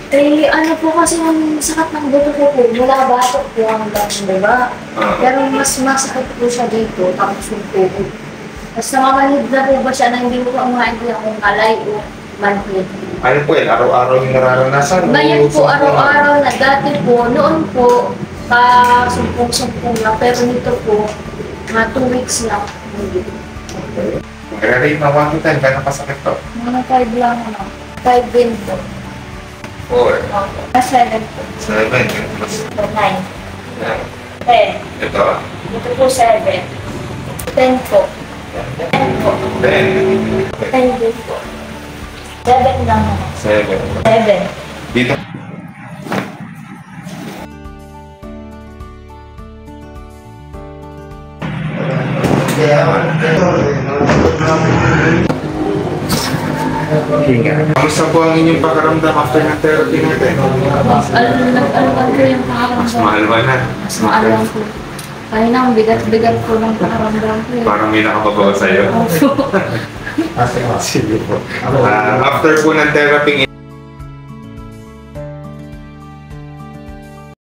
Eh, ano po kasi yung sakit ng buto ko po, mula batok po hanggang diba? Pero mas masakit po siya dito, tapos yung puko. Tapos namamanhid na po ba siya na hindi mo pa maintindihan kung alay o manhid. Ano po yan? Araw-araw yung nararanasan? Ngayon po, araw-araw na dati po, noon po, sumpong-sumpong lang. Pero nito po, mga 2 weeks lang. Mag-rate na 1 to 10, gano'ng kasakit to? Mga 5 lang, 5 din po. 4. 7 po. 7. Plus 9. 10. 10. Ito? Ito po 7. 10 po. 10 po. 10. 10 din po. 7 lang naman. 7. 7. Dito. Kamusta po ang inyong pakaramdam after ng therapy natin? Nag-alwan ko yung Mas pakaramdam. maalwan na. Mas maalwan ko. Kanina ang bigat-bigat ko ng pakaramdam ko. Parang may nakababaw sa'yo. Opo. Sige po. After po ng therapy